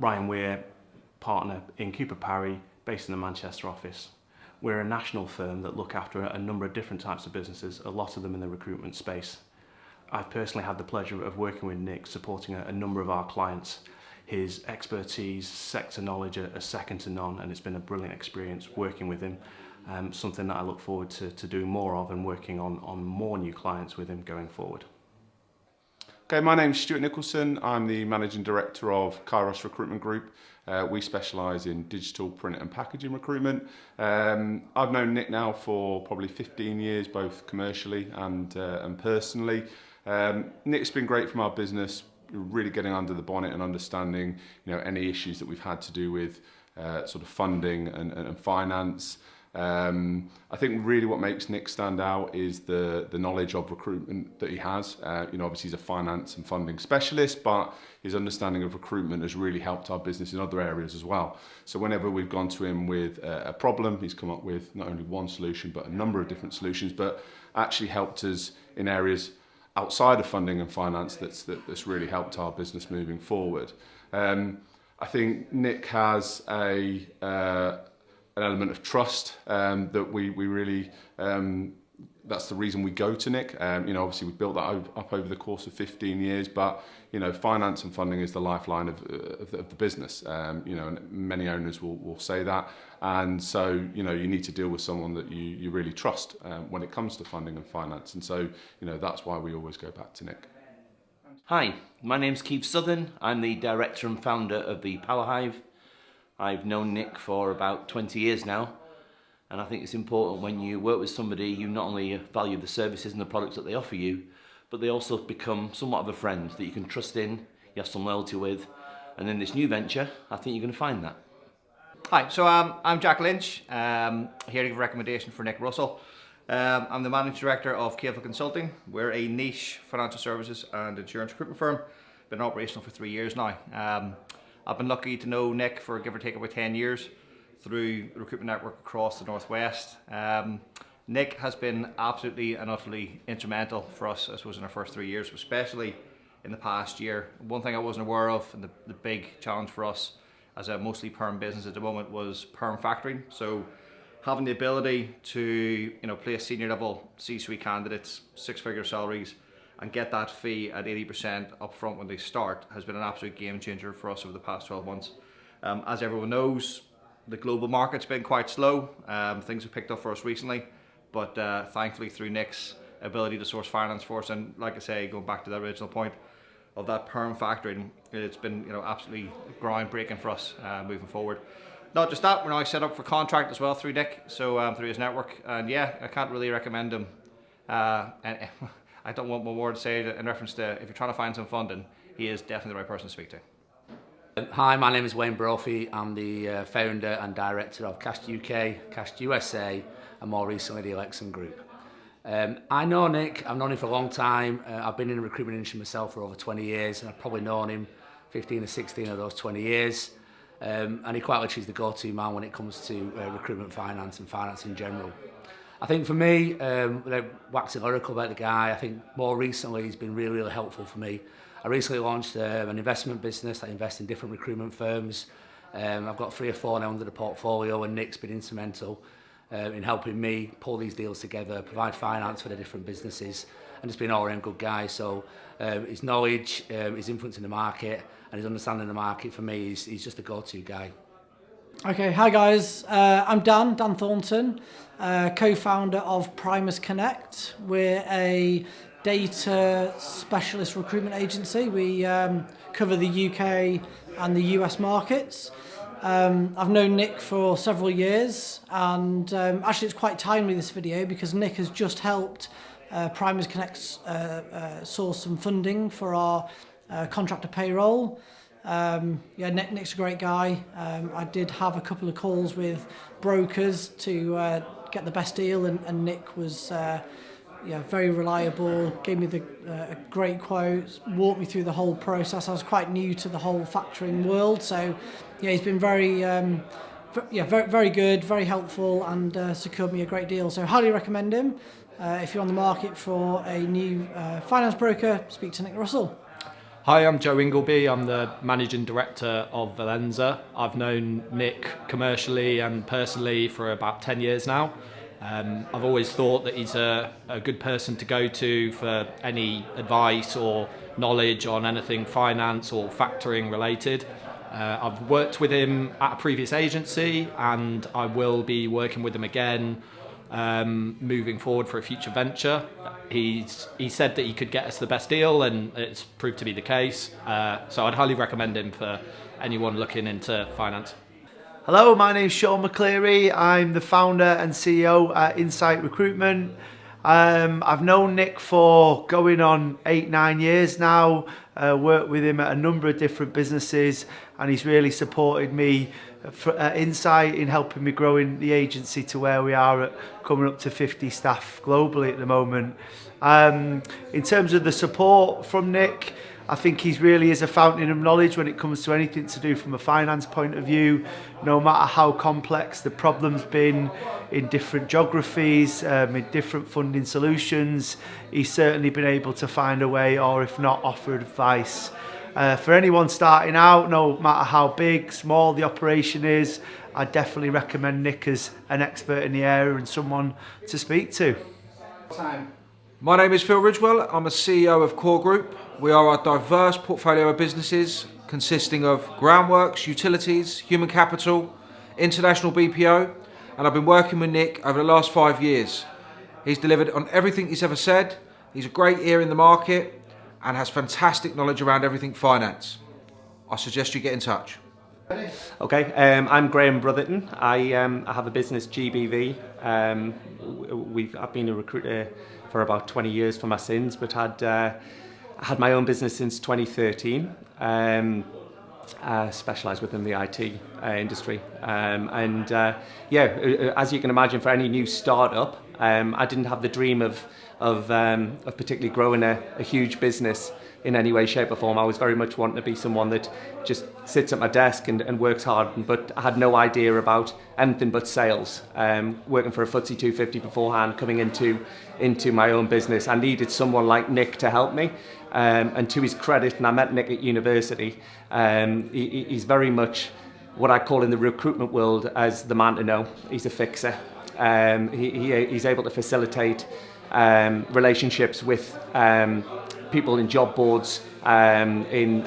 Ryan Weir, partner in Cooper Parry, based in the Manchester office. We're a national firm that look after a number of different types of businesses, a lot of them in the recruitment space. I've personally had the pleasure of working with Nick, supporting a number of our clients. His expertise, sector knowledge are second to none, and it's been a brilliant experience working with him. Something that I look forward to doing more of and working on more new clients with him going forward. Okay, my name's Stuart Nicholson. I'm the Managing Director of Kairos Recruitment Group. We specialise in digital, print and packaging recruitment. I've known Nick now for probably 15 years, both commercially and personally. Nick's been great from our business, really getting under the bonnet and understanding, any issues that we've had to do with sort of funding and finance. I think really what makes Nick stand out is the knowledge of recruitment that he has. Obviously he's a finance and funding specialist, but his understanding of recruitment has really helped our business in other areas as well. So whenever we've gone to him with a problem, he's come up with not only one solution, but a number of different solutions, but actually helped us in areas outside of funding and finance that's really helped our business moving forward. I think Nick has an element of trust that we really, that's the reason we go to Nick. Obviously we've built that up over the course of 15 years, but finance and funding is the lifeline of the business. And many owners will say that, and so you need to deal with someone that you really trust when it comes to funding and finance, and so that's why we always go back to Nick. Hi, my name's Keith Southern. I'm the director and founder of the Power Hive. I've known Nick for about 20 years now, and I think it's important when you work with somebody, you not only value the services and the products that they offer you, but they also become somewhat of a friend that you can trust in, you have some loyalty with, and in this new venture, I think you're going to find that. Hi, so I'm Jack Lynch, here to give a recommendation for Nick Russell. I'm the Managing Director of KFL Consulting. We're a niche financial services and insurance recruitment firm. Been operational for 3 years now. I've been lucky to know Nick for give or take about 10 years through the recruitment network across the Northwest. Nick has been absolutely and utterly instrumental for us, I suppose, in our first 3 years, especially in the past year. One thing I wasn't aware of, and the big challenge for us as a mostly perm business at the moment, was perm factoring. So having the ability to place senior level C-suite candidates, 6-figure salaries, and get that fee at 80% up front when they start has been an absolute game changer for us over the past 12 months. As everyone knows, the global market's been quite slow. Things have picked up for us recently, but thankfully through Nick's ability to source finance for us, and like I say, going back to that original point of that perm factoring, it's been absolutely groundbreaking for us moving forward. Not just that, we're now set up for contract as well through Nick, so through his network, and yeah, I can't really recommend him. And I don't want one more to say in reference to if you're trying to find some funding, he is definitely the right person to speak to. Hi, my name is Wayne Brophy. I'm the founder and director of Cast UK, Cast USA, and more recently the Alexan Group. I know Nick, I've known him for a long time. I've been in the recruitment industry myself for over 20 years, and I've probably known him 15 or 16 of those 20 years. And he quite literally is the go-to man when it comes to recruitment finance and finance in general. I think for me, waxing lyrical about the guy, I think more recently he's been really, really helpful for me. I recently launched an investment business that invests in different recruitment firms. I've got 3 or 4 now under the portfolio, and Nick's been instrumental in helping me pull these deals together, provide finance for the different businesses, and just being an all-round good guy. So his knowledge, his influence in the market, and his understanding of the market, for me, he's just a go-to guy. Okay, hi guys, I'm Dan Thornton, co-founder of Primus Connect. We're a data specialist recruitment agency. We cover the UK and the US markets. I've known Nick for several years, and actually it's quite timely, this video, because Nick has just helped Primus Connect source some funding for our contractor payroll. Nick's a great guy. I did have a couple of calls with brokers to get the best deal, and Nick was very reliable, gave me a great quote, walked me through the whole process. I was quite new to the whole factoring world, so he's been very good, very helpful, and secured me a great deal. So highly recommend him. If you're on the market for a new finance broker, speak to Nick Russell. Hi, I'm Joe Ingleby. I'm the Managing Director of Valenza. I've known Nick commercially and personally for about 10 years now. I've always thought that he's a good person to go to for any advice or knowledge on anything finance or factoring related. I've worked with him at a previous agency and I will be working with him again moving forward for a future venture. He said that he could get us the best deal and it's proved to be the case. So I'd highly recommend him for anyone looking into finance. Hello, my name's Sean McCleary. I'm the founder and CEO at Insight Recruitment. I've known Nick for going on 8-9 years now, worked with him at a number of different businesses, and he's really supported me at Insight in helping me growing the agency to where we are at coming up to 50 staff globally at the moment. In terms of the support from Nick, I think he really is a fountain of knowledge when it comes to anything to do from a finance point of view. No matter how complex the problem's been in different geographies, in different funding solutions, he's certainly been able to find a way, or if not, offer advice. For anyone starting out, no matter how big, small the operation is, I definitely recommend Nick as an expert in the area and someone to speak to. My name is Phil Ridgewell. I'm a CEO of Core Group. We are a diverse portfolio of businesses consisting of groundworks, utilities, human capital, international BPO, and I've been working with Nick over the last 5 years. He's delivered on everything he's ever said. He's a great ear in the market and has fantastic knowledge around everything finance. I suggest you get in touch. Okay, I'm Graham Brotherton. I have a business, GBV. I've been a recruiter for about 20 years for my sins, but had my own business since 2013. Specialised within the IT industry, as you can imagine, for any new startup, I didn't have the dream of particularly growing a huge business in any way, shape or form. I was very much wanting to be someone that just sits at my desk and works hard, but I had no idea about anything but sales. Working for a FTSE 250 beforehand, coming into my own business, I needed someone like Nick to help me. And to his credit, and I met Nick at university, he's very much what I call in the recruitment world as the man to know. He's a fixer. He's able to facilitate relationships with people in job boards, in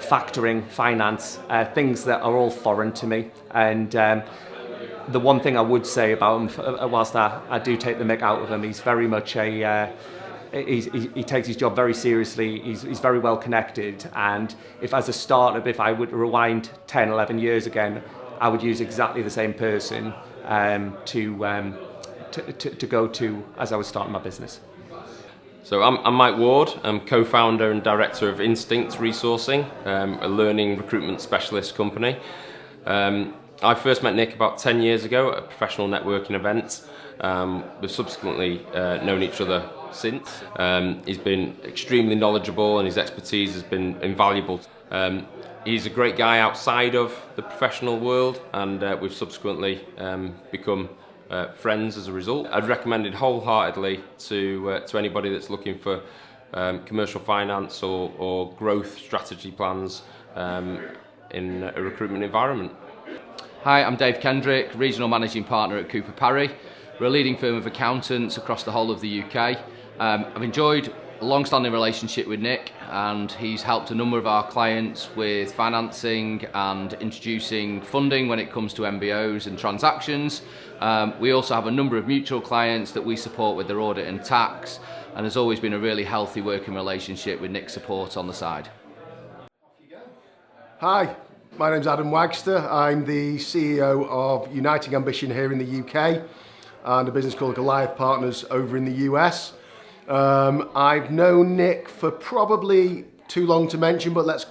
factoring, finance, things that are all foreign to me. And the one thing I would say about him, whilst I do take the mick out of him, he's very much he takes his job very seriously. He's very well connected, and if as a startup, if I would rewind 10, 11 years again, I would use exactly the same person to go to as I was starting my business. So I'm Mike Ward. I'm co-founder and director of Instinct Resourcing, a learning recruitment specialist company. I first met Nick about 10 years ago at a professional networking event. We've subsequently known each other since. He's been extremely knowledgeable and his expertise has been invaluable. He's a great guy outside of the professional world, and we've subsequently become friends as a result. I'd recommend it wholeheartedly to anybody that's looking for commercial finance or growth strategy plans in a recruitment environment. Hi, I'm Dave Kendrick, Regional Managing Partner at Cooper Parry. We're a leading firm of accountants across the whole of the UK. I've enjoyed a long-standing relationship with Nick, and he's helped a number of our clients with financing and introducing funding when it comes to MBOs and transactions. We also have a number of mutual clients that we support with their audit and tax, and there's always been a really healthy working relationship with Nick's support on the side. Hi, my name's Adam Wagster. I'm the CEO of Uniting Ambition here in the UK and a business called Goliath Partners over in the US. I've known Nick for probably too long to mention, but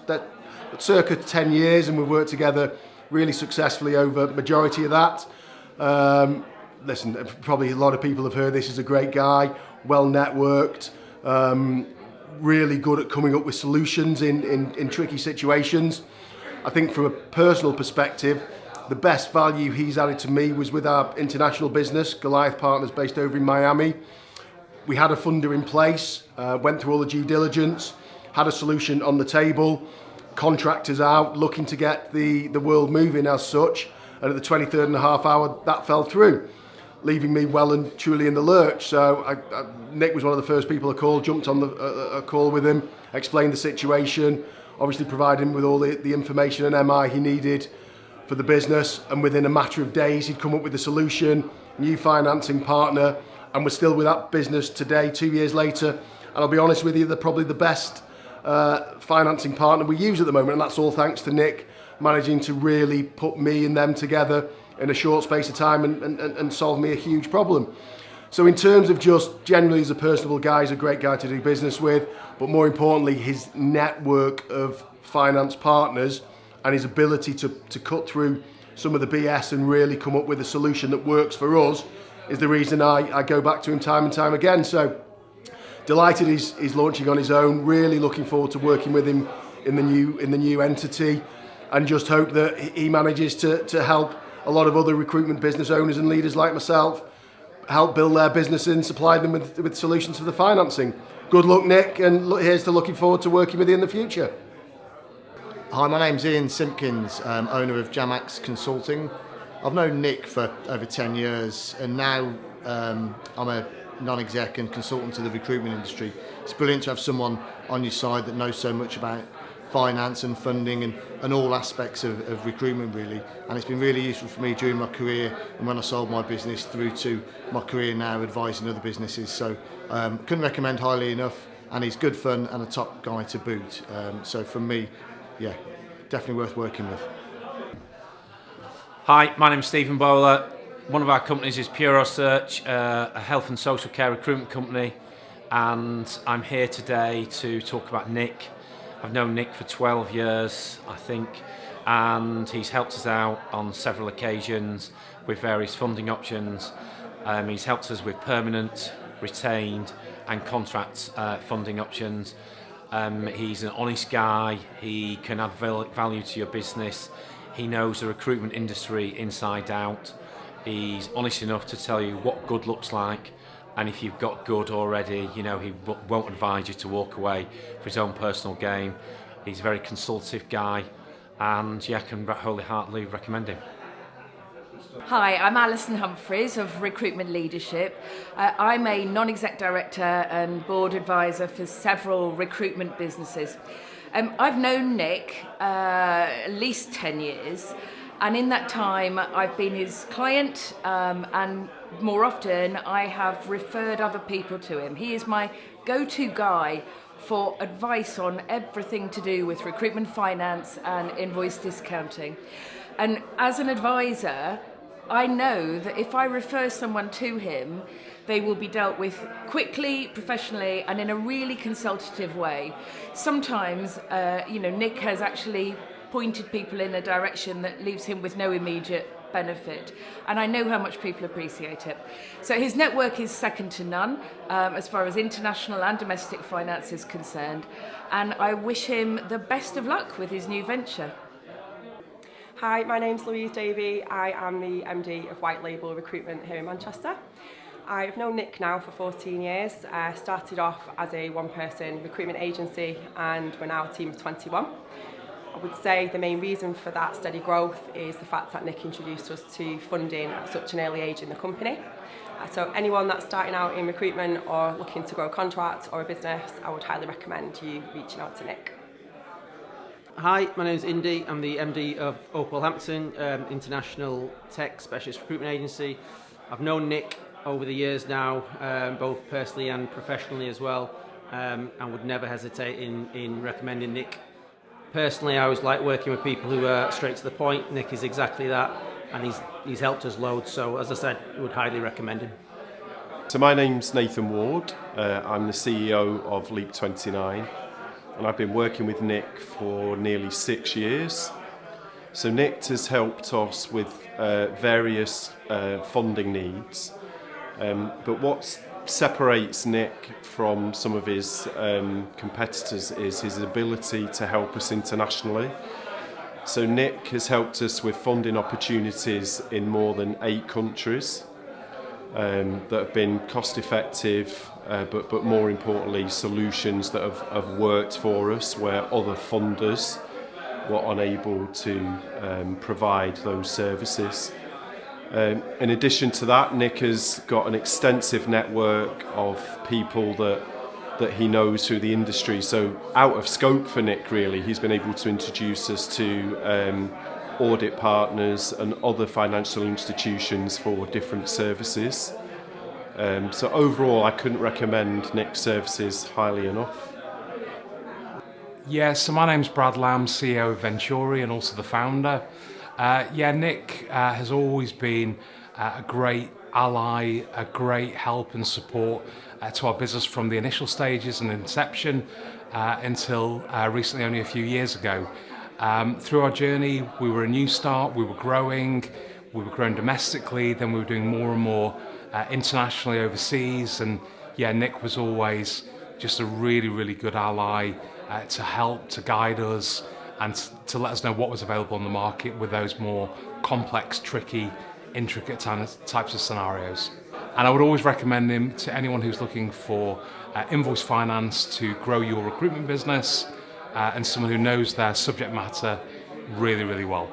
circa 10 years, and we've worked together really successfully over the majority of that. Listen, probably a lot of people have heard this. He's a great guy, well networked, really good at coming up with solutions in tricky situations. I think from a personal perspective, the best value he's added to me was with our international business, Goliath Partners, based over in Miami. We had a funder in place, went through all the due diligence, had a solution on the table, contractors out, looking to get the world moving as such, and at the 23rd and a half hour that fell through, leaving me well and truly in the lurch. So Nick was one of the first people I called, jumped on a call with him, explained the situation, obviously provided him with all the information and MI he needed for the business, and within a matter of days he'd come up with a solution, new financing partner, and we're still with that business today, 2 years later. And I'll be honest with you, they're probably the best financing partner we use at the moment, and that's all thanks to Nick managing to really put me and them together in a short space of time and solve me a huge problem. So in terms of just generally as a personable guy, he's a great guy to do business with, but more importantly, his network of finance partners and his ability to cut through some of the BS and really come up with a solution that works for us is the reason I go back to him time and time again. So delighted he's launching on his own, really looking forward to working with him in the new entity, and just hope that he manages to help a lot of other recruitment business owners and leaders like myself help build their business and supply them with solutions for the financing. Good luck, Nick, and here's to looking forward to working with you in the future. Hi, my name's Ian Simkins, owner of Jamax Consulting. I've known Nick for over 10 years, and now I'm a non-exec and consultant to the recruitment industry. It's brilliant to have someone on your side that knows so much about finance and funding and all aspects of recruitment, really. And it's been really useful for me during my career and when I sold my business through to my career now advising other businesses. So couldn't recommend highly enough, and he's good fun and a top guy to boot. So for me, yeah, definitely worth working with. Hi, my name's Stephen Bowler. One of our companies is Puro Search, a health and social care recruitment company, and I'm here today to talk about Nick. I've known Nick for 12 years, I think, and he's helped us out on several occasions with various funding options. He's helped us with permanent, retained and contract funding options. He's an honest guy, he can add value to your business, he knows the recruitment industry inside out, he's honest enough to tell you what good looks like, and if you've got good already, you know, he won't advise you to walk away for his own personal gain. He's a very consultative guy, and yeah, I can wholeheartedly recommend him. Hi, I'm Alison Humphreys of Recruitment Leadership. I'm a non-exec director and board advisor for several recruitment businesses. I've known Nick at least 10 years, and in that time I've been his client, and more often I have referred other people to him. He is my go-to guy for advice on everything to do with recruitment finance and invoice discounting. And as an advisor, I know that if I refer someone to him, they will be dealt with quickly, professionally, and in a really consultative way. Sometimes, Nick has actually pointed people in a direction that leaves him with no immediate benefit, and I know how much people appreciate it. So his network is second to none as far as international and domestic finance is concerned, and I wish him the best of luck with his new venture. Hi, my name's Louise Davey. I am the MD of White Label Recruitment here in Manchester. I've known Nick now for 14 years. Started off as a one-person recruitment agency, and we're now a team of 21. I would say the main reason for that steady growth is the fact that Nick introduced us to funding at such an early age in the company. So anyone that's starting out in recruitment or looking to grow a contract or a business, I would highly recommend you reaching out to Nick. Hi, my name's Indy. I'm the MD of Opal Hampton, international tech specialist recruitment agency. I've known Nick over the years now, both personally and professionally as well, and would never hesitate in recommending Nick. Personally, I always like working with people who are straight to the point. Nick is exactly that, and he's helped us loads, so as I said, I would highly recommend him. So my name's Nathan Ward. I'm the CEO of Leap 29, and I've been working with Nick for nearly 6 years. So Nick has helped us with various funding needs, but what separates Nick from some of his competitors is his ability to help us internationally. So Nick has helped us with funding opportunities in more than 8 countries. that have been cost effective, but more importantly solutions that have worked for us where other funders were unable to provide those services. In addition to that, Nick has got an extensive network of people that he knows through the industry. So out of scope for Nick really, he's been able to introduce us to audit partners and other financial institutions for different services. So overall, I couldn't recommend Nick's services highly enough. Yeah, so my name's Brad Lamb, CEO of Venturi and also the founder. Nick has always been a great ally, a great help and support to our business from the initial stages and inception until recently, only a few years ago. Through our journey, we were a new start, we were growing domestically, then we were doing more and more internationally overseas, and Nick was always just a really, really good ally to help, to guide us, and to let us know what was available on the market with those more complex, tricky, intricate types of scenarios. And I would always recommend him to anyone who's looking for invoice finance to grow your recruitment business and someone who knows their subject matter really, really well.